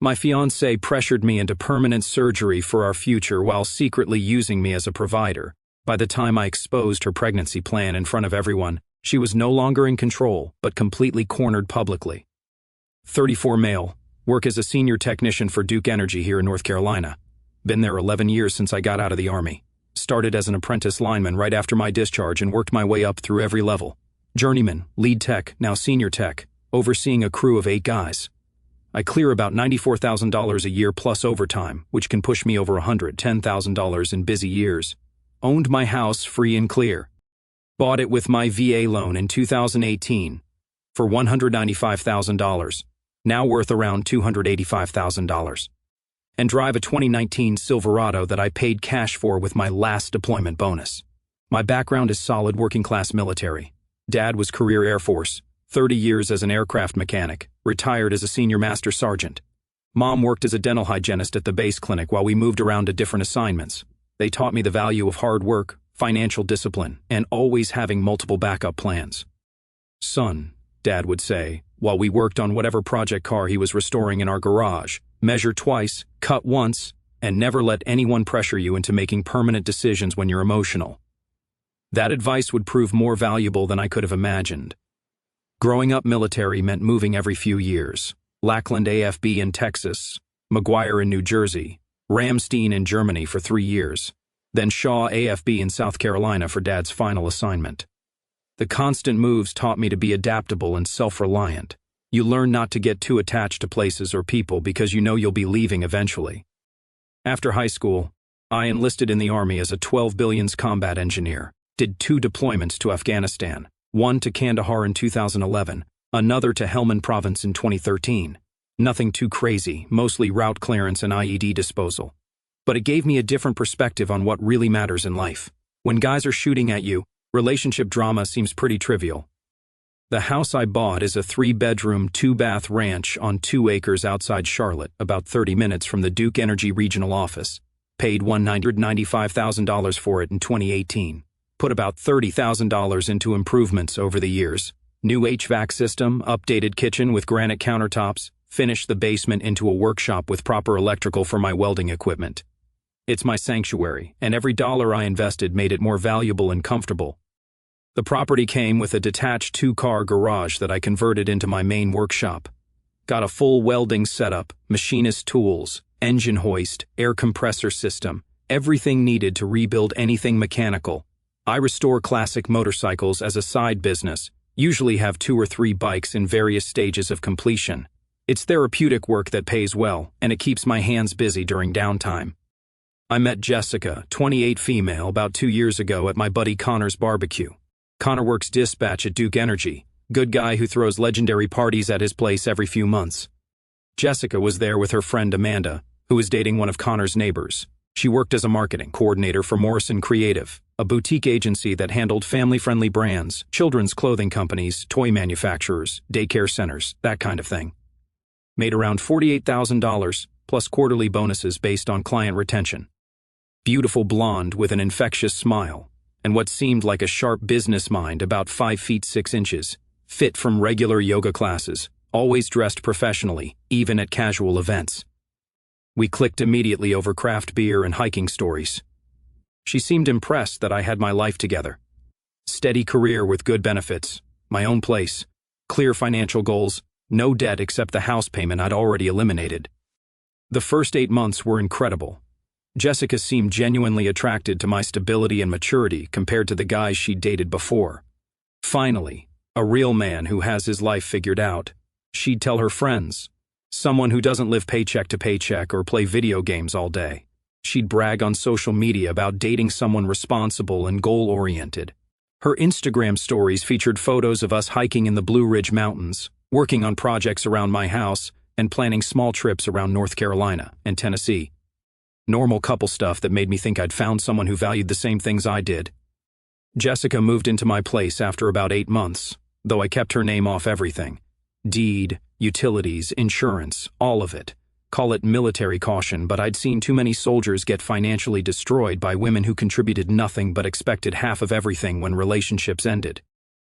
My fiancée pressured me into permanent surgery for our future while secretly using me as a provider. By the time I exposed her pregnancy plan in front of everyone, she was no longer in control, but completely cornered publicly. 34 male, work as a senior technician for Duke Energy here in North Carolina. Been there 11 years since I got out of the Army. Started as an apprentice lineman right after my discharge and worked my way up through every level. Journeyman, lead tech, now senior tech, overseeing a crew of 8 guys. I clear about $94,000 a year plus overtime, which can push me over $110,000 in busy years. Owned my house free and clear. Bought it with my VA loan in 2018 for $195,000, now worth around $285,000. And drive a 2019 Silverado that I paid cash for with my last deployment bonus. My background is solid working-class military. Dad was career Air Force, 30 years as an aircraft mechanic, retired as a senior master sergeant. Mom worked as a dental hygienist at the base clinic while we moved around to different assignments. They taught me the value of hard work, financial discipline, and always having multiple backup plans. Son, Dad would say, while we worked on whatever project car he was restoring in our garage, measure twice, cut once, and never let anyone pressure you into making permanent decisions when you're emotional. That advice would prove more valuable than I could have imagined. Growing up military meant moving every few years. Lackland AFB in Texas, McGuire in New Jersey, Ramstein in Germany for 3 years, then Shaw AFB in South Carolina for Dad's final assignment. The constant moves taught me to be adaptable and self-reliant. You learn not to get too attached to places or people because you know you'll be leaving eventually. After high school, I enlisted in the Army as a 12 billions combat engineer, did 2 deployments to Afghanistan, one to Kandahar in 2011, another to Helmand Province in 2013. Nothing too crazy, mostly route clearance and IED disposal. But it gave me a different perspective on what really matters in life. When guys are shooting at you, relationship drama seems pretty trivial. The house I bought is a 3-bedroom, 2-bath ranch on 2 acres outside Charlotte, about 30 minutes from the Duke Energy regional office. Paid $195,000 for it in 2018. Put about $30,000 into improvements over the years. New HVAC system, updated kitchen with granite countertops, finished the basement into a workshop with proper electrical for my welding equipment. It's my sanctuary, and every dollar I invested made it more valuable and comfortable. The property came with a detached 2-car garage that I converted into my main workshop. Got a full welding setup, machinist tools, engine hoist, air compressor system, everything needed to rebuild anything mechanical. I restore classic motorcycles as a side business, usually have 2 or 3 bikes in various stages of completion. It's therapeutic work that pays well, and it keeps my hands busy during downtime. I met Jessica, 28 female, about 2 years ago at my buddy Connor's barbecue. Connor works dispatch at Duke Energy, good guy who throws legendary parties at his place every few months. Jessica was there with her friend Amanda, who was dating one of Connor's neighbors. She worked as a marketing coordinator for Morrison Creative, a boutique agency that handled family-friendly brands, children's clothing companies, toy manufacturers, daycare centers, that kind of thing. Made around $48,000, plus quarterly bonuses based on client retention. Beautiful blonde with an infectious smile, and what seemed like a sharp business mind, about 5 feet 6 inches, fit from regular yoga classes, always dressed professionally, even at casual events. We clicked immediately over craft beer and hiking stories. She seemed impressed that I had my life together. Steady career with good benefits, my own place, clear financial goals, no debt except the house payment I'd already eliminated. The first 8 months were incredible. Jessica seemed genuinely attracted to my stability and maturity compared to the guys she'd dated before. Finally, a real man who has his life figured out. She'd tell her friends. Someone who doesn't live paycheck to paycheck or play video games all day. She'd brag on social media about dating someone responsible and goal-oriented. Her Instagram stories featured photos of us hiking in the Blue Ridge Mountains, working on projects around my house, and planning small trips around North Carolina and Tennessee. Normal couple stuff that made me think I'd found someone who valued the same things I did. Jessica moved into my place after about 8 months, though I kept her name off everything. Deed, utilities, insurance, all of it. Call it military caution, but I'd seen too many soldiers get financially destroyed by women who contributed nothing but expected half of everything when relationships ended.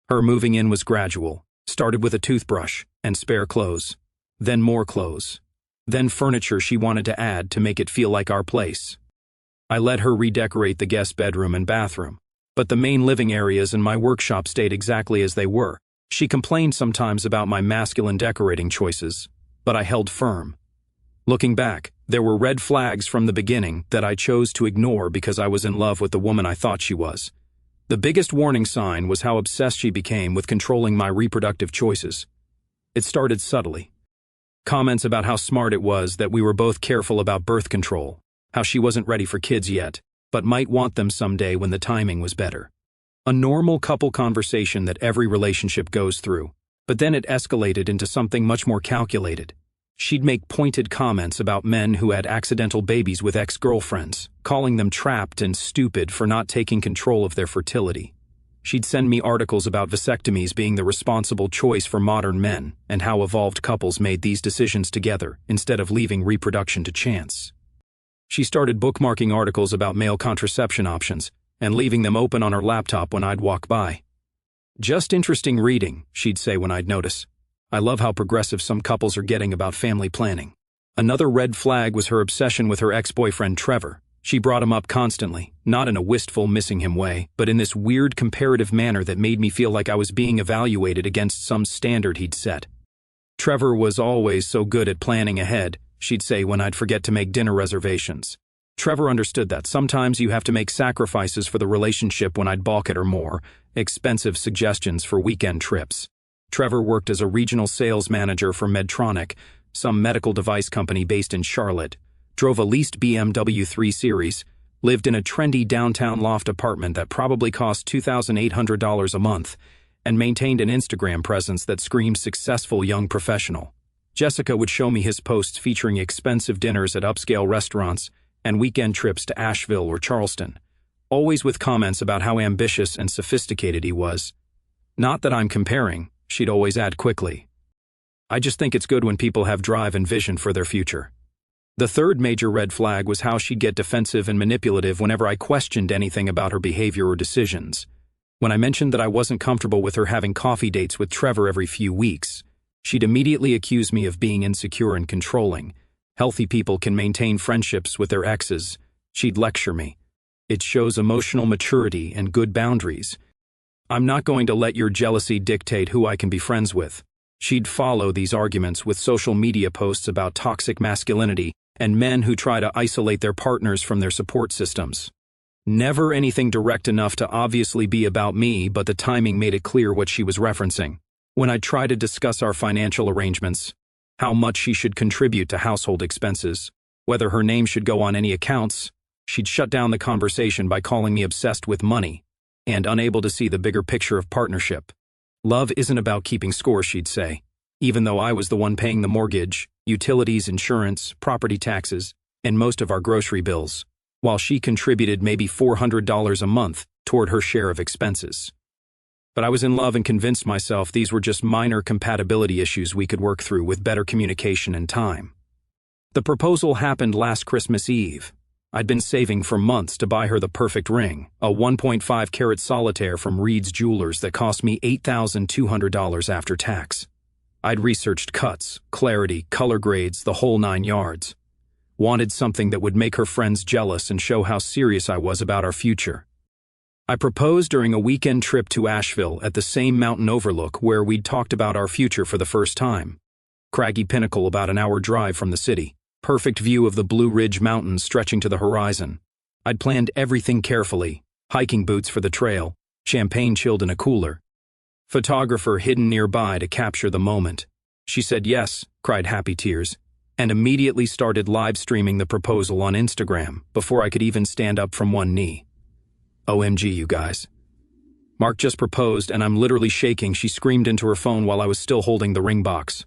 Her moving in was gradual, started with a toothbrush and spare clothes, then more clothes, Then furniture she wanted to add to make it feel like our place. I let her redecorate the guest bedroom and bathroom, but the main living areas and my workshop stayed exactly as they were. She complained sometimes about my masculine decorating choices, but I held firm. Looking back, there were red flags from the beginning that I chose to ignore because I was in love with the woman I thought she was. The biggest warning sign was how obsessed she became with controlling my reproductive choices. It started subtly. Comments about how smart it was that we were both careful about birth control, how she wasn't ready for kids yet, but might want them someday when the timing was better. A normal couple conversation that every relationship goes through, but then it escalated into something much more calculated. She'd make pointed comments about men who had accidental babies with ex-girlfriends, calling them trapped and stupid for not taking control of their fertility. She'd send me articles about vasectomies being the responsible choice for modern men and how evolved couples made these decisions together instead of leaving reproduction to chance. She started bookmarking articles about male contraception options and leaving them open on her laptop when I'd walk by. "Just interesting reading," she'd say when I'd notice. "I love how progressive some couples are getting about family planning." Another red flag was her obsession with her ex-boyfriend Trevor. She brought him up constantly, not in a wistful missing him way, but in this weird comparative manner that made me feel like I was being evaluated against some standard he'd set. "Trevor was always so good at planning ahead," she'd say when I'd forget to make dinner reservations. Trevor understood that sometimes you have to make sacrifices for the relationship when I'd balk at her more expensive suggestions for weekend trips. Trevor worked as a regional sales manager for Medtronic, some medical device company based in Charlotte, drove a leased BMW 3 Series, lived in a trendy downtown loft apartment that probably cost $2,800 a month, and maintained an Instagram presence that screamed successful young professional. Jessica would show me his posts featuring expensive dinners at upscale restaurants and weekend trips to Asheville or Charleston, always with comments about how ambitious and sophisticated he was. "Not that I'm comparing," she'd always add quickly. "I just think it's good when people have drive and vision for their future." The third major red flag was how she'd get defensive and manipulative whenever I questioned anything about her behavior or decisions. When I mentioned that I wasn't comfortable with her having coffee dates with Trevor every few weeks, she'd immediately accuse me of being insecure and controlling. "Healthy people can maintain friendships with their exes," she'd lecture me. "It shows emotional maturity and good boundaries. I'm not going to let your jealousy dictate who I can be friends with." She'd follow these arguments with social media posts about toxic masculinity and men who try to isolate their partners from their support systems. Never anything direct enough to obviously be about me, but the timing made it clear what she was referencing. When I tried to discuss our financial arrangements, how much she should contribute to household expenses, whether her name should go on any accounts, she'd shut down the conversation by calling me obsessed with money and unable to see the bigger picture of partnership. "Love isn't about keeping score," she'd say, even though I was the one paying the mortgage, utilities, insurance, property taxes, and most of our grocery bills, while she contributed maybe $400 a month toward her share of expenses. But I was in love and convinced myself these were just minor compatibility issues we could work through with better communication and time. The proposal happened last Christmas Eve. I'd been saving for months to buy her the perfect ring, a 1.5 carat solitaire from Reed's Jewelers that cost me $8,200 after tax. I'd researched cuts, clarity, color grades, the whole 9 yards. Wanted something that would make her friends jealous and show how serious I was about our future. I proposed during a weekend trip to Asheville at the same mountain overlook where we'd talked about our future for the first time. Craggy pinnacle about an hour drive from the city. Perfect view of the Blue Ridge Mountains stretching to the horizon. I'd planned everything carefully. Hiking boots for the trail, champagne chilled in a cooler. Photographer hidden nearby to capture the moment. She said yes, cried happy tears, and immediately started live streaming the proposal on Instagram before I could even stand up from one knee. OMG, you guys. Mark just proposed and I'm literally shaking, she screamed into her phone while I was still holding the ring box.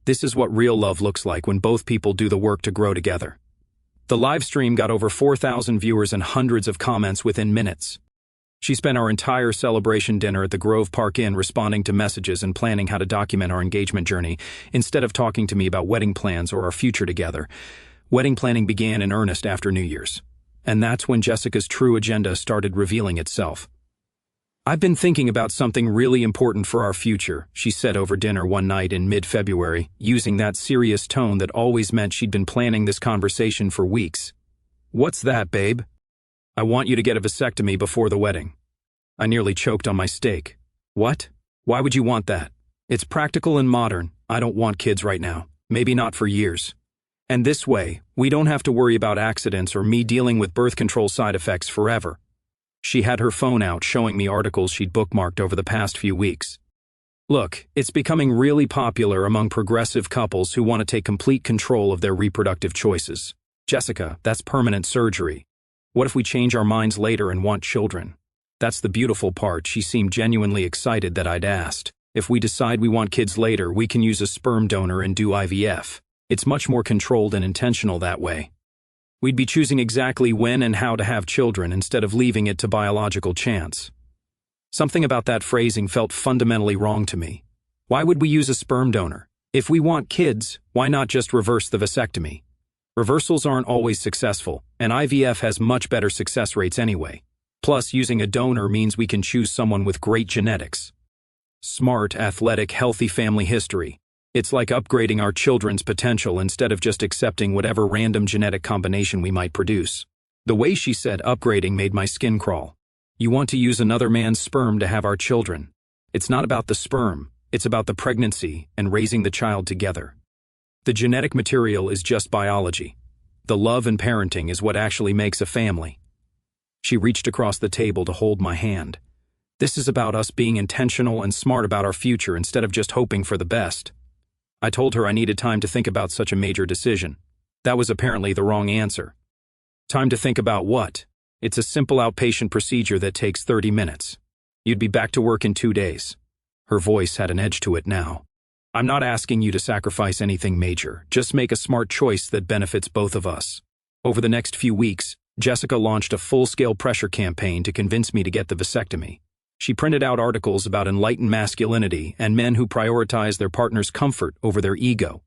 This is what real love looks like when both people do the work to grow together. The live stream got over 4,000 viewers and hundreds of comments within minutes. She spent our entire celebration dinner at the Grove Park Inn responding to messages and planning how to document our engagement journey, instead of talking to me about wedding plans or our future together. Wedding planning began in earnest after New Year's. And that's when Jessica's true agenda started revealing itself. "I've been thinking about something really important for our future," she said over dinner one night in mid-February, using that serious tone that always meant she'd been planning this conversation for weeks. "What's that, babe?" "I want you to get a vasectomy before the wedding." I nearly choked on my steak. "What? Why would you want that?" "It's practical and modern. I don't want kids right now. Maybe not for years. And this way, we don't have to worry about accidents or me dealing with birth control side effects forever." She had her phone out showing me articles she'd bookmarked over the past few weeks. "Look, it's becoming really popular among progressive couples who want to take complete control of their reproductive choices. Jessica, that's permanent surgery. What if we change our minds later and want children?" That's the beautiful part. She seemed genuinely excited that I'd asked. "If we decide we want kids later, we can use a sperm donor and do IVF. It's much more controlled and intentional that way. We'd be choosing exactly when and how to have children instead of leaving it to biological chance." Something about that phrasing felt fundamentally wrong to me. Why would we use a sperm donor? If we want kids, why not just reverse the vasectomy? Reversals aren't always successful, and IVF has much better success rates anyway. Plus, using a donor means we can choose someone with great genetics. Smart, athletic, healthy family history. It's like upgrading our children's potential instead of just accepting whatever random genetic combination we might produce. The way she said upgrading made my skin crawl. You want to use another man's sperm to have our children. It's not about the sperm, it's about the pregnancy and raising the child together. The genetic material is just biology. The love and parenting is what actually makes a family. She reached across the table to hold my hand. This is about us being intentional and smart about our future instead of just hoping for the best. I told her I needed time to think about such a major decision. That was apparently the wrong answer. Time to think about what? It's a simple outpatient procedure that takes 30 minutes. You'd be back to work in 2 days. Her voice had an edge to it now. I'm not asking you to sacrifice anything major. Just make a smart choice that benefits both of us. Over the next few weeks, Jessica launched a full-scale pressure campaign to convince me to get the vasectomy. She printed out articles about enlightened masculinity and men who prioritize their partner's comfort over their ego.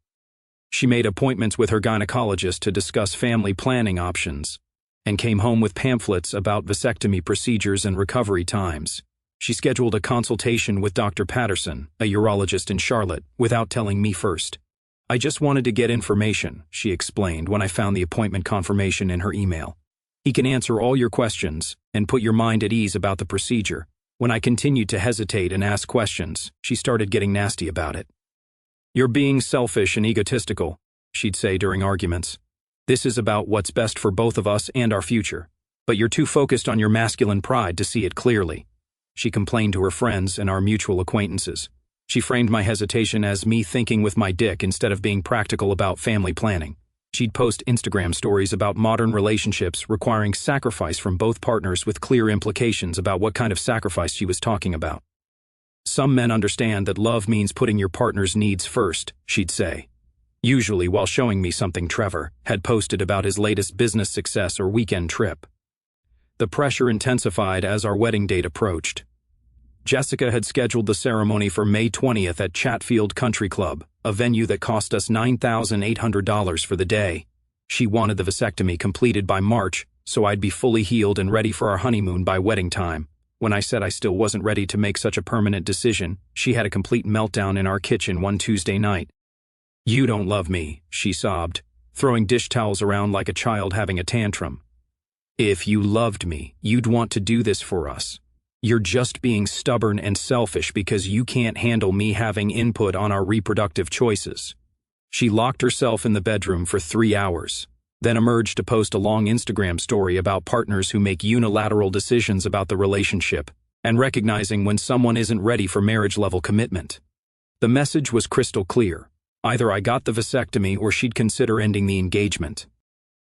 She made appointments with her gynecologist to discuss family planning options, and came home with pamphlets about vasectomy procedures and recovery times. She scheduled a consultation with Dr. Patterson, a urologist in Charlotte, without telling me first. "I just wanted to get information," she explained when I found the appointment confirmation in her email. "He can answer all your questions and put your mind at ease about the procedure." When I continued to hesitate and ask questions, she started getting nasty about it. "You're being selfish and egotistical," she'd say during arguments. "This is about what's best for both of us and our future. But you're too focused on your masculine pride to see it clearly." She complained to her friends and our mutual acquaintances. She framed my hesitation as me thinking with my dick instead of being practical about family planning. She'd post Instagram stories about modern relationships requiring sacrifice from both partners with clear implications about what kind of sacrifice she was talking about. "Some men understand that love means putting your partner's needs first," she'd say. Usually while showing me something Trevor had posted about his latest business success or weekend trip. The pressure intensified as our wedding date approached. Jessica had scheduled the ceremony for May 20th at Chatfield Country Club, a venue that cost us $9,800 for the day. She wanted the vasectomy completed by March, so I'd be fully healed and ready for our honeymoon by wedding time. When I said I still wasn't ready to make such a permanent decision, she had a complete meltdown in our kitchen one Tuesday night. "You don't love me," she sobbed, throwing dish towels around like a child having a tantrum. "If you loved me, you'd want to do this for us. You're just being stubborn and selfish because you can't handle me having input on our reproductive choices." She locked herself in the bedroom for 3 hours, then emerged to post a long Instagram story about partners who make unilateral decisions about the relationship and recognizing when someone isn't ready for marriage-level commitment. The message was crystal clear. Either I got the vasectomy or she'd consider ending the engagement.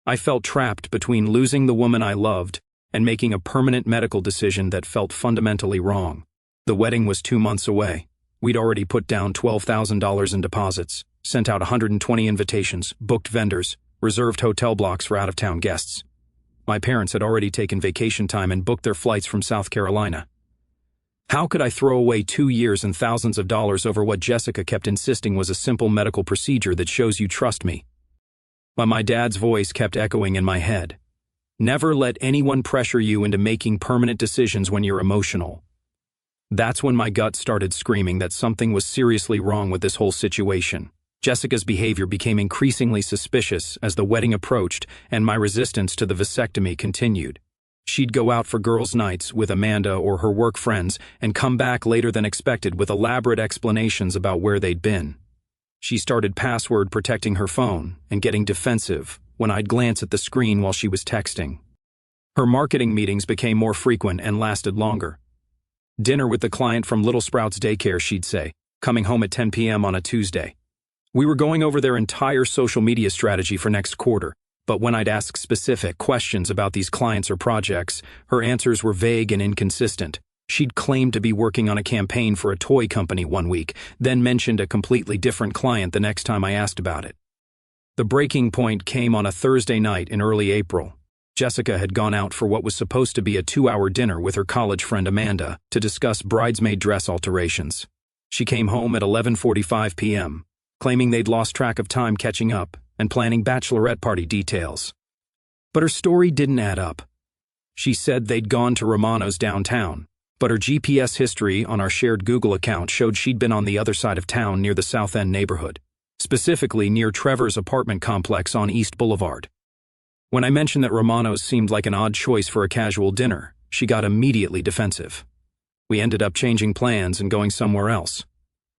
I felt trapped between losing the woman I loved and making a permanent medical decision that felt fundamentally wrong. The wedding was 2 months away. We'd already put down $12,000 in deposits, sent out 120 invitations, booked vendors, reserved hotel blocks for out-of-town guests. My parents had already taken vacation time and booked their flights from South Carolina. How could I throw away 2 years and thousands of dollars over what Jessica kept insisting was a simple medical procedure that shows you trust me? But my dad's voice kept echoing in my head. Never let anyone pressure you into making permanent decisions when you're emotional. That's when my gut started screaming that something was seriously wrong with this whole situation. Jessica's behavior became increasingly suspicious as the wedding approached and my resistance to the vasectomy continued. She'd go out for girls' nights with Amanda or her work friends and come back later than expected with elaborate explanations about where they'd been. She started password protecting her phone and getting defensive when I'd glance at the screen while she was texting. Her marketing meetings became more frequent and lasted longer. Dinner with the client from Little Sprouts Daycare, she'd say, coming home at 10 p.m. on a Tuesday. We were going over their entire social media strategy for next quarter, but when I'd ask specific questions about these clients or projects, her answers were vague and inconsistent. She'd claimed to be working on a campaign for a toy company one week, then mentioned a completely different client the next time I asked about it. The breaking point came on a Thursday night in early April. Jessica had gone out for what was supposed to be a 2-hour dinner with her college friend Amanda to discuss bridesmaid dress alterations. She came home at 11:45 p.m., claiming they'd lost track of time catching up and planning bachelorette party details. But her story didn't add up. She said they'd gone to Romano's downtown, but her GPS history on our shared Google account showed she'd been on the other side of town near the South End neighborhood, specifically near Trevor's apartment complex on East Boulevard. When I mentioned that Romano's seemed like an odd choice for a casual dinner, she got immediately defensive. We ended up changing plans and going somewhere else.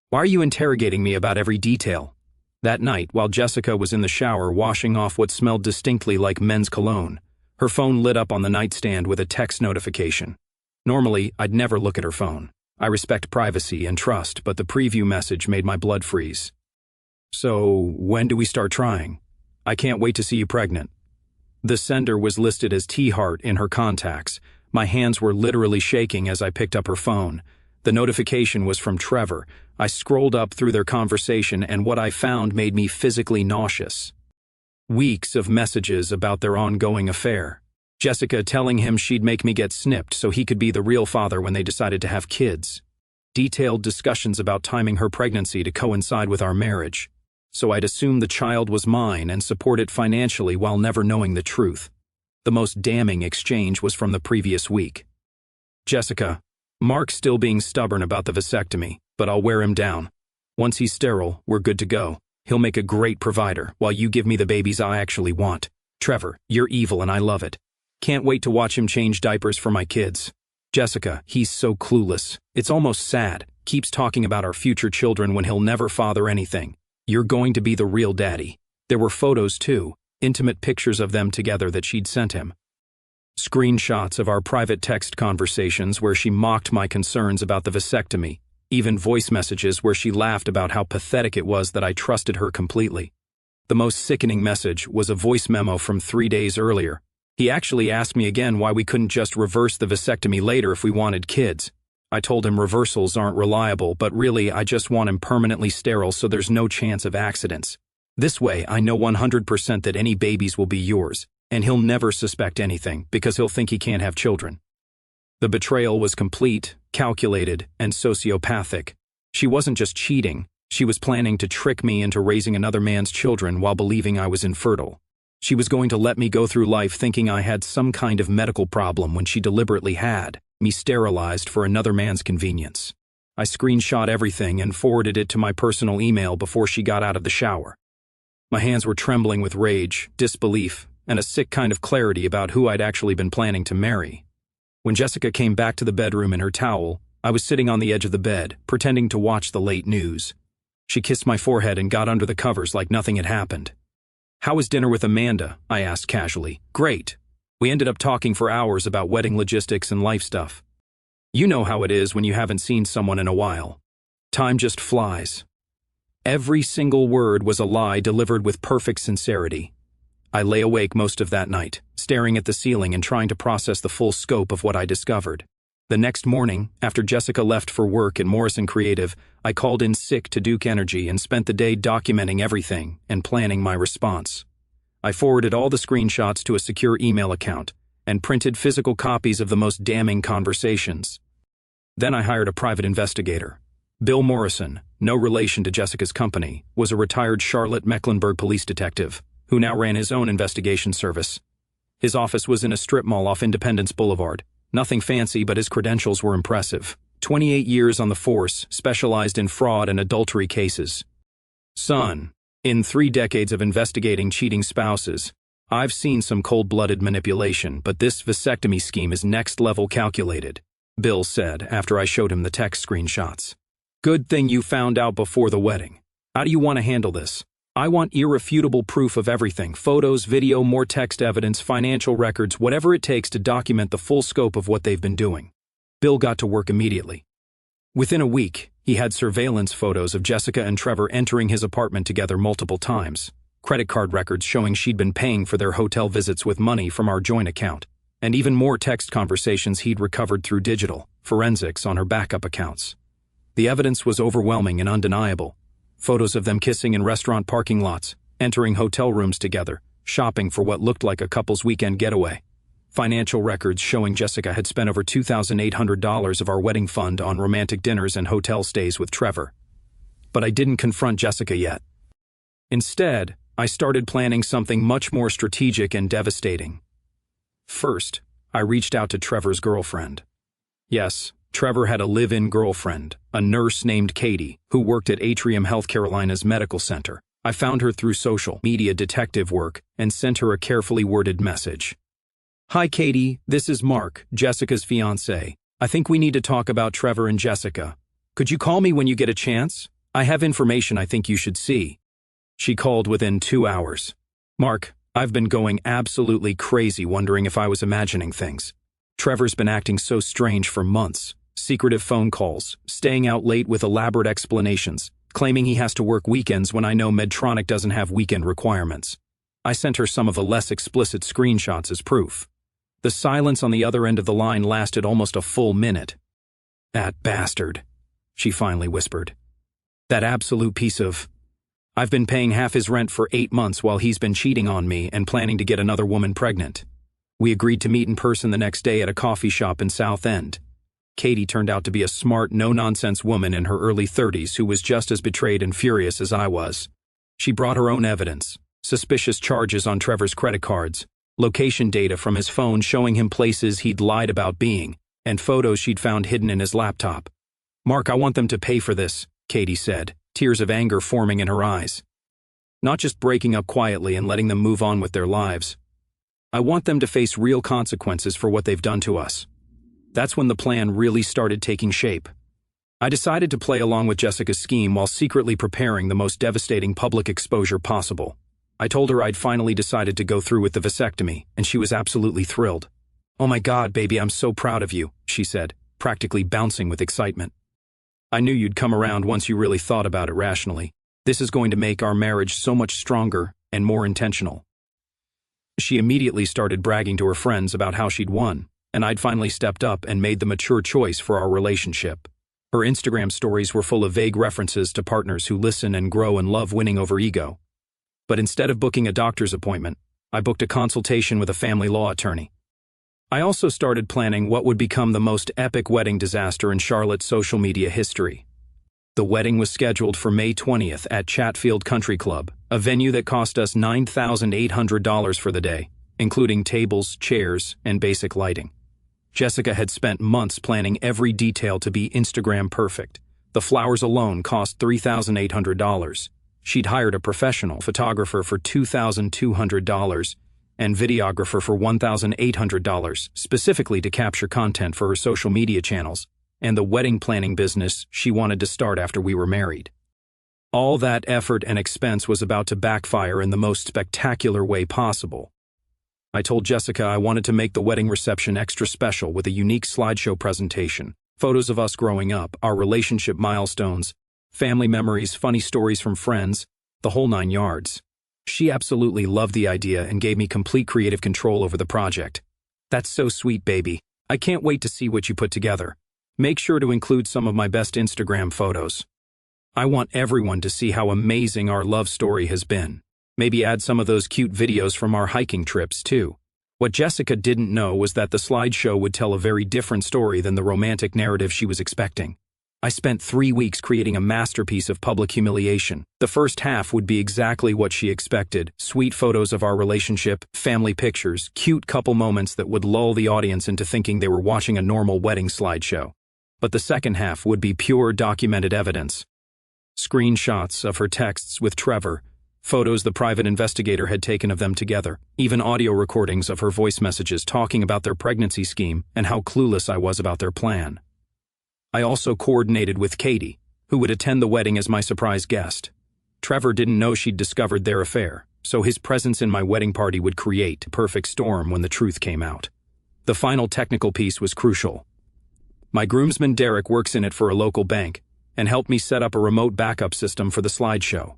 Why are you interrogating me about every detail? That night, while Jessica was in the shower washing off what smelled distinctly like men's cologne, her phone lit up on the nightstand with a text notification. Normally, I'd never look at her phone. I respect privacy and trust, but the preview message made my blood freeze. So, when do we start trying? I can't wait to see you pregnant. The sender was listed as T-Heart in her contacts. My hands were literally shaking as I picked up her phone. The notification was from Trevor. I scrolled up through their conversation and what I found made me physically nauseous. Weeks of messages about their ongoing affair. Jessica telling him she'd make me get snipped so he could be the real father when they decided to have kids. Detailed discussions about timing her pregnancy to coincide with our marriage, so I'd assume the child was mine and support it financially while never knowing the truth. The most damning exchange was from the previous week. Jessica, Mark's still being stubborn about the vasectomy, but I'll wear him down. Once he's sterile, we're good to go. He'll make a great provider while you give me the babies I actually want. Trevor, you're evil and I love it. Can't wait to watch him change diapers for my kids. Jessica, he's so clueless. It's almost sad. Keeps talking about our future children when he'll never father anything. You're going to be the real daddy. There were photos too, intimate pictures of them together that she'd sent him. Screenshots of our private text conversations where she mocked my concerns about the vasectomy, even voice messages where she laughed about how pathetic it was that I trusted her completely. The most sickening message was a voice memo from 3 days earlier. He actually asked me again why we couldn't just reverse the vasectomy later if we wanted kids. I told him reversals aren't reliable, but really I just want him permanently sterile so there's no chance of accidents. This way I know 100% that any babies will be yours, and he'll never suspect anything because he'll think he can't have children. The betrayal was complete, calculated, and sociopathic. She wasn't just cheating, she was planning to trick me into raising another man's children while believing I was infertile. She was going to let me go through life thinking I had some kind of medical problem when she deliberately had me sterilized for another man's convenience. I screenshot everything and forwarded it to my personal email before she got out of the shower. My hands were trembling with rage, disbelief, and a sick kind of clarity about who I'd actually been planning to marry. When Jessica came back to the bedroom in her towel, I was sitting on the edge of the bed, pretending to watch the late news. She kissed my forehead and got under the covers like nothing had happened. "How was dinner with Amanda?" I asked casually. "Great. We ended up talking for hours about wedding logistics and life stuff. You know how it is when you haven't seen someone in a while. Time just flies." Every single word was a lie delivered with perfect sincerity. I lay awake most of that night, staring at the ceiling and trying to process the full scope of what I discovered. The next morning, after Jessica left for work at Morrison Creative, I called in sick to Duke Energy and spent the day documenting everything and planning my response. I forwarded all the screenshots to a secure email account and printed physical copies of the most damning conversations. Then I hired a private investigator. Bill Morrison, no relation to Jessica's company, was a retired Charlotte Mecklenburg police detective who now ran his own investigation service. His office was in a strip mall off Independence Boulevard. Nothing fancy, but his credentials were impressive. 28 years on the force, specialized in fraud and adultery cases. Son, in 3 decades of investigating cheating spouses, I've seen some cold-blooded manipulation, but this vasectomy scheme is next-level calculated, Bill said after I showed him the text screenshots. Good thing you found out before the wedding. How do you want to handle this? I want irrefutable proof of everything: photos, video, more text evidence, financial records, whatever it takes to document the full scope of what they've been doing. Bill got to work immediately. Within a week, he had surveillance photos of Jessica and Trevor entering his apartment together multiple times, credit card records showing she'd been paying for their hotel visits with money from our joint account, and even more text conversations he'd recovered through digital forensics on her backup accounts. The evidence was overwhelming and undeniable. Photos of them kissing in restaurant parking lots, entering hotel rooms together, shopping for what looked like a couple's weekend getaway. Financial records showing Jessica had spent over $2,800 of our wedding fund on romantic dinners and hotel stays with Trevor. But I didn't confront Jessica yet. Instead, I started planning something much more strategic and devastating. First, I reached out to Trevor's girlfriend. Yes, Trevor had a live-in girlfriend, a nurse named Katie, who worked at Atrium Health Carolina's medical center. I found her through social media detective work and sent her a carefully worded message. Hi Katie, this is Mark, Jessica's fiancé. I think we need to talk about Trevor and Jessica. Could you call me when you get a chance? I have information I think you should see. She called within 2 hours. Mark, I've been going absolutely crazy wondering if I was imagining things. Trevor's been acting so strange for months. Secretive phone calls, staying out late with elaborate explanations, claiming he has to work weekends when I know Medtronic doesn't have weekend requirements. I sent her some of the less explicit screenshots as proof. The silence on the other end of the line lasted almost a full minute. That bastard, she finally whispered. That absolute piece of... I've been paying half his rent for 8 months while he's been cheating on me and planning to get another woman pregnant. We agreed to meet in person the next day at a coffee shop in South End. Katie turned out to be a smart, no-nonsense woman in her early 30s who was just as betrayed and furious as I was. She brought her own evidence, suspicious charges on Trevor's credit cards, location data from his phone showing him places he'd lied about being, and photos she'd found hidden in his laptop. Mark, I want them to pay for this, Katie said, tears of anger forming in her eyes. Not just breaking up quietly and letting them move on with their lives. I want them to face real consequences for what they've done to us. That's when the plan really started taking shape. I decided to play along with Jessica's scheme while secretly preparing the most devastating public exposure possible. I told her I'd finally decided to go through with the vasectomy, and she was absolutely thrilled. Oh my God, baby, I'm so proud of you, she said, practically bouncing with excitement. I knew you'd come around once you really thought about it rationally. This is going to make our marriage so much stronger and more intentional. She immediately started bragging to her friends about how she'd won, and I'd finally stepped up and made the mature choice for our relationship. Her Instagram stories were full of vague references to partners who listen and grow and love winning over ego. But instead of booking a doctor's appointment, I booked a consultation with a family law attorney. I also started planning what would become the most epic wedding disaster in Charlotte's social media history. The wedding was scheduled for May 20th at Chatfield Country Club, a venue that cost us $9,800 for the day, including tables, chairs, and basic lighting. Jessica had spent months planning every detail to be Instagram perfect. The flowers alone cost $3,800. She'd hired a professional photographer for $2,200 and videographer for $1,800, specifically to capture content for her social media channels and the wedding planning business she wanted to start after we were married. All that effort and expense was about to backfire in the most spectacular way possible. I told Jessica I wanted to make the wedding reception extra special with a unique slideshow presentation, photos of us growing up, our relationship milestones, family memories, funny stories from friends, the whole 9 yards. She absolutely loved the idea and gave me complete creative control over the project. That's so sweet, baby. I can't wait to see what you put together. Make sure to include some of my best Instagram photos. I want everyone to see how amazing our love story has been. Maybe add some of those cute videos from our hiking trips, too. What Jessica didn't know was that the slideshow would tell a very different story than the romantic narrative she was expecting. I spent 3 weeks creating a masterpiece of public humiliation. The first half would be exactly what she expected: sweet photos of our relationship, family pictures, cute couple moments that would lull the audience into thinking they were watching a normal wedding slideshow. but the second half would be pure documented evidence. Screenshots of her texts with Trevor, photos the private investigator had taken of them together, even audio recordings of her voice messages talking about their pregnancy scheme and how clueless I was about their plan. I also coordinated with Katie, who would attend the wedding as my surprise guest. Trevor didn't know she'd discovered their affair, so his presence in my wedding party would create a perfect storm when the truth came out. The final technical piece was crucial. My groomsman Derek works in it for a local bank and helped me set up a remote backup system for the slideshow.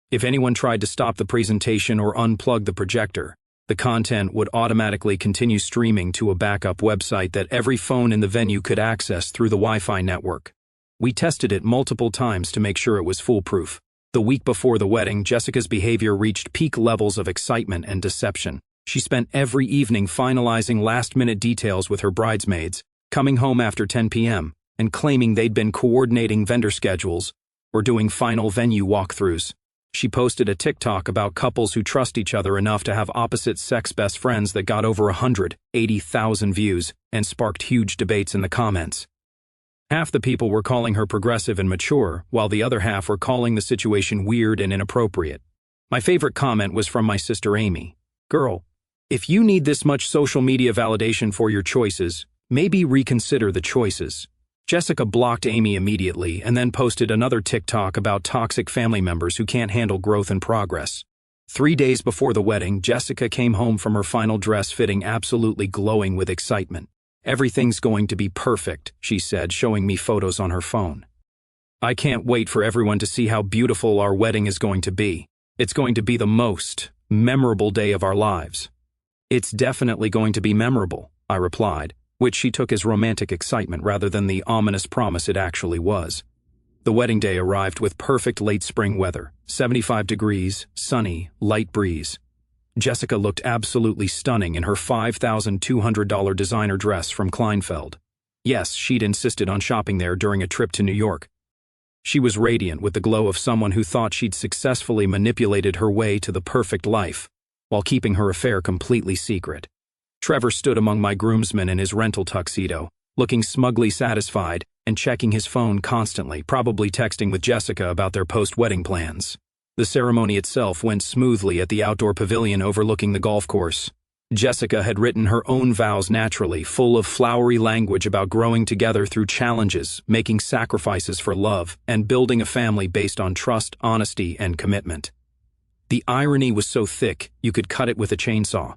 If anyone tried to stop the presentation or unplug the projector, the content would automatically continue streaming to a backup website that every phone in the venue could access through the Wi-Fi network. We tested it multiple times to make sure it was foolproof. The week before the wedding, Jessica's behavior reached peak levels of excitement and deception. She spent every evening finalizing last-minute details with her bridesmaids, coming home after 10 p.m., and claiming they'd been coordinating vendor schedules or doing final venue walkthroughs. She posted a TikTok about couples who trust each other enough to have opposite-sex best friends that got over 180,000 views and sparked huge debates in the comments. Half the people were calling her progressive and mature, while the other half were calling the situation weird and inappropriate. My favorite comment was from my sister Amy. "Girl, if you need this much social media validation for your choices, maybe reconsider the choices." Jessica blocked Amy immediately and then posted another TikTok about toxic family members who can't handle growth and progress. 3 days before the wedding, Jessica came home from her final dress fitting absolutely glowing with excitement. "Everything's going to be perfect," she said, showing me photos on her phone. "I can't wait for everyone to see how beautiful our wedding is going to be. It's going to be the most memorable day of our lives." "It's definitely going to be memorable," I replied, which she took as romantic excitement rather than the ominous promise it actually was. The wedding day arrived with perfect late spring weather, 75 degrees, sunny, light breeze. Jessica looked absolutely stunning in her $5,200 designer dress from Kleinfeld. Yes, she'd insisted on shopping there during a trip to New York. She was radiant with the glow of someone who thought she'd successfully manipulated her way to the perfect life, while keeping her affair completely secret. Trevor stood among my groomsmen in his rental tuxedo, looking smugly satisfied and checking his phone constantly, probably texting with Jessica about their post-wedding plans. The ceremony itself went smoothly at the outdoor pavilion overlooking the golf course. Jessica had written her own vows naturally, full of flowery language about growing together through challenges, making sacrifices for love, and building a family based on trust, honesty, and commitment. The irony was so thick, you could cut it with a chainsaw.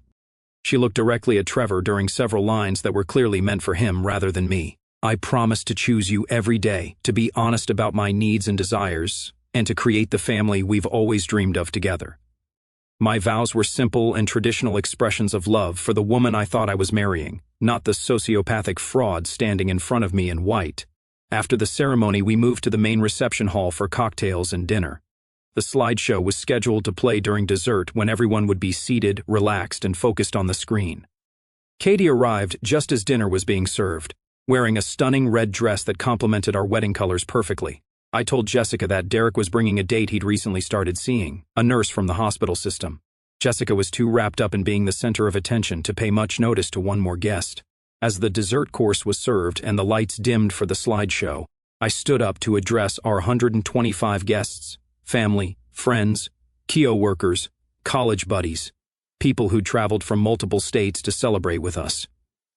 She looked directly at Trevor during several lines that were clearly meant for him rather than me. "I promise to choose you every day, to be honest about my needs and desires, and to create the family we've always dreamed of together." My vows were simple and traditional expressions of love for the woman I thought I was marrying, not the sociopathic fraud standing in front of me in white. After the ceremony, we moved to the main reception hall for cocktails and dinner. The slideshow was scheduled to play during dessert when everyone would be seated, relaxed, and focused on the screen. Katie arrived just as dinner was being served, wearing a stunning red dress that complemented our wedding colors perfectly. I told Jessica that Derek was bringing a date he'd recently started seeing, a nurse from the hospital system. Jessica was too wrapped up in being the center of attention to pay much notice to one more guest. As the dessert course was served and the lights dimmed for the slideshow, I stood up to address our 125 guests. Family, friends, KIO workers, college buddies, people who'd traveled from multiple states to celebrate with us.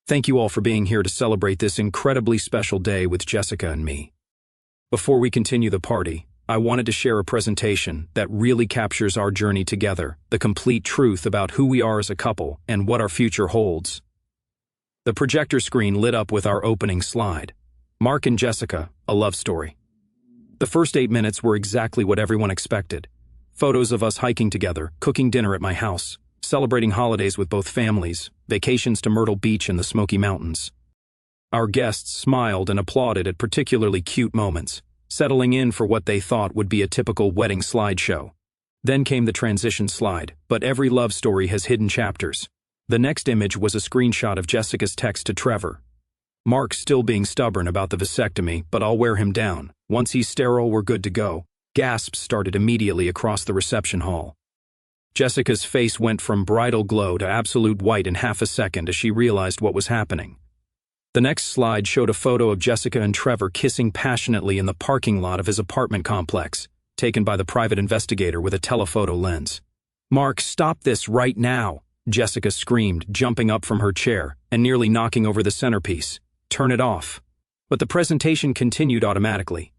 Thank you all for being here to celebrate this incredibly special day with Jessica and me. Before we continue the party, I wanted to share a presentation that really captures our journey together, the complete truth about who we are as a couple and what our future holds. The projector screen lit up with our opening slide. Mark and Jessica, a love story. The first 8 minutes were exactly what everyone expected. Photos of us hiking together, cooking dinner at my house, celebrating holidays with both families, vacations to Myrtle Beach and the Smoky Mountains. Our guests smiled and applauded at particularly cute moments, settling in for what they thought would be a typical wedding slideshow. Then came the transition slide, but every love story has hidden chapters. The next image was a screenshot of Jessica's text to Trevor. "Mark's still being stubborn about the vasectomy, but I'll wear him down. Once he's sterile, we're good to go." Gasps started immediately across the reception hall. Jessica's face went from bridal glow to absolute white in half a second as she realized what was happening. The next slide showed a photo of Jessica and Trevor kissing passionately in the parking lot of his apartment complex, taken by the private investigator with a telephoto lens. "Mark, stop this right now," Jessica screamed, jumping up from her chair and nearly knocking over the centerpiece. "Turn it off." But the presentation continued automatically.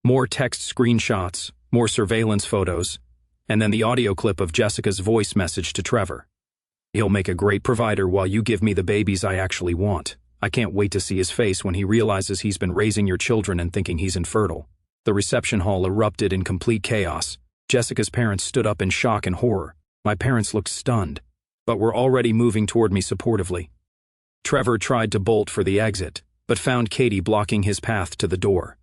More text screenshots, more surveillance photos, and then the audio clip of Jessica's voice message to Trevor. "He'll make a great provider while you give me the babies I actually want. I can't wait to see his face when he realizes he's been raising your children and thinking he's infertile." The reception hall erupted in complete chaos. Jessica's parents stood up in shock and horror. My parents looked stunned, but were already moving toward me supportively. Trevor tried to bolt for the exit, but found Katie blocking his path to the door.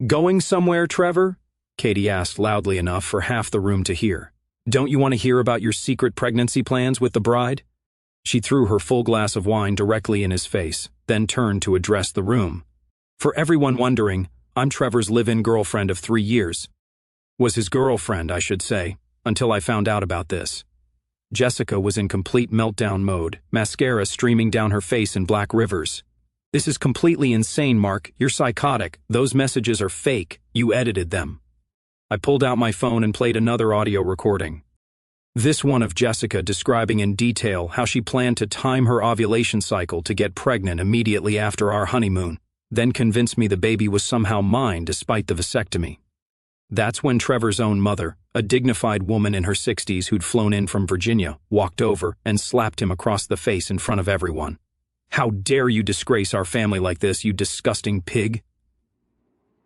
"Going somewhere, Trevor?" Katie asked loudly enough for half the room to hear. "Don't you want to hear about your secret pregnancy plans with the bride?" She threw her full glass of wine directly in his face, then turned to address the room. "For everyone wondering, I'm Trevor's live-in girlfriend of 3 years. Was his girlfriend, I should say, until I found out about this." Jessica was in complete meltdown mode, mascara streaming down her face in black rivers. "This is completely insane, Mark. You're psychotic. Those messages are fake. You edited them." I pulled out my phone and played another audio recording. This one of Jessica describing in detail how she planned to time her ovulation cycle to get pregnant immediately after our honeymoon, then convinced me the baby was somehow mine despite the vasectomy. That's when Trevor's own mother, a dignified woman in her 60s who'd flown in from Virginia, walked over and slapped him across the face in front of everyone. "How dare you disgrace our family like this, you disgusting pig?"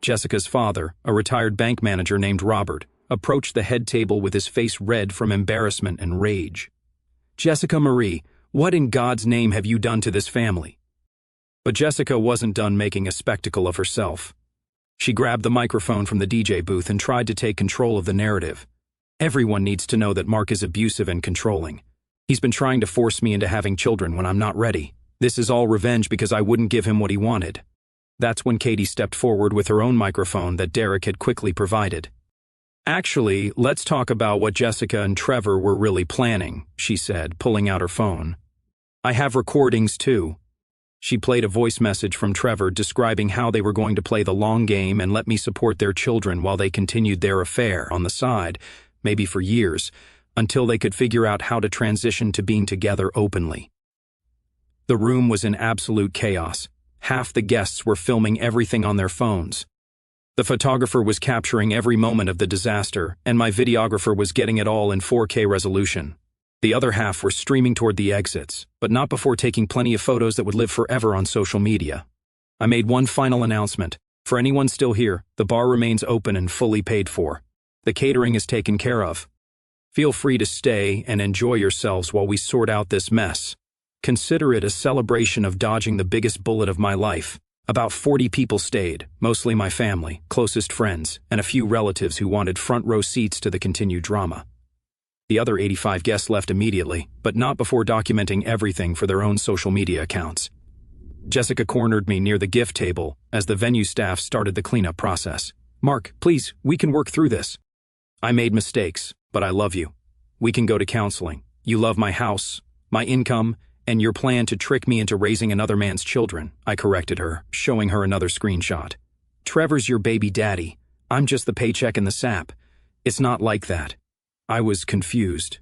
Jessica's father, a retired bank manager named Robert, approached the head table with his face red from embarrassment and rage. "Jessica Marie, what in God's name have you done to this family?" But Jessica wasn't done making a spectacle of herself. She grabbed the microphone from the DJ booth and tried to take control of the narrative. "Everyone needs to know that Mark is abusive and controlling. He's been trying to force me into having children when I'm not ready. This is all revenge because I wouldn't give him what he wanted." That's when Katie stepped forward with her own microphone that Derek had quickly provided. "Actually, let's talk about what Jessica and Trevor were really planning," she said, pulling out her phone. "I have recordings too." She played a voice message from Trevor describing how they were going to play the long game and let me support their children while they continued their affair on the side, maybe for years, until they could figure out how to transition to being together openly. The room was in absolute chaos. Half the guests were filming everything on their phones. The photographer was capturing every moment of the disaster, and my videographer was getting it all in 4K resolution. The other half were streaming toward the exits, but not before taking plenty of photos that would live forever on social media. I made one final announcement. For anyone still here, the bar remains open and fully paid for. The catering is taken care of. Feel free to stay and enjoy yourselves while we sort out this mess. Consider it a celebration of dodging the biggest bullet of my life. About 40 people stayed, mostly my family, closest friends, and a few relatives who wanted front row seats to the continued drama. The other 85 guests left immediately, but not before documenting everything for their own social media accounts. Jessica cornered me near the gift table as the venue staff started the cleanup process. "Mark, please, we can work through this. I made mistakes, but I love you. We can go to counseling. You love my house, my income, and your plan to trick me into raising another man's children," I corrected her, showing her another screenshot. "Trevor's your baby daddy. I'm just the paycheck and the sap. It's not like that." I was confused.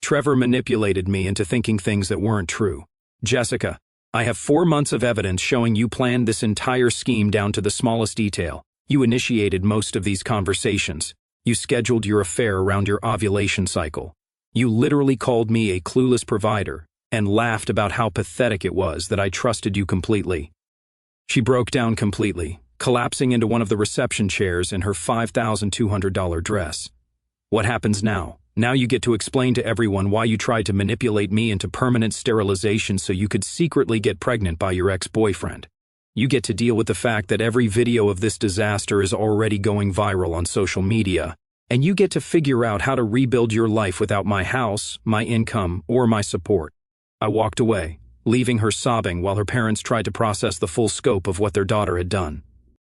Trevor manipulated me into thinking things that weren't true. "Jessica, I have 4 months of evidence showing you planned this entire scheme down to the smallest detail. You initiated most of these conversations. You scheduled your affair around your ovulation cycle. You literally called me a clueless provider and laughed about how pathetic it was that I trusted you completely." She broke down completely, collapsing into one of the reception chairs in her $5,200 dress. "What happens now? Now you get to explain to everyone why you tried to manipulate me into permanent sterilization so you could secretly get pregnant by your ex-boyfriend. You get to deal with the fact that every video of this disaster is already going viral on social media, and you get to figure out how to rebuild your life without my house, my income, or my support." I walked away, leaving her sobbing while her parents tried to process the full scope of what their daughter had done.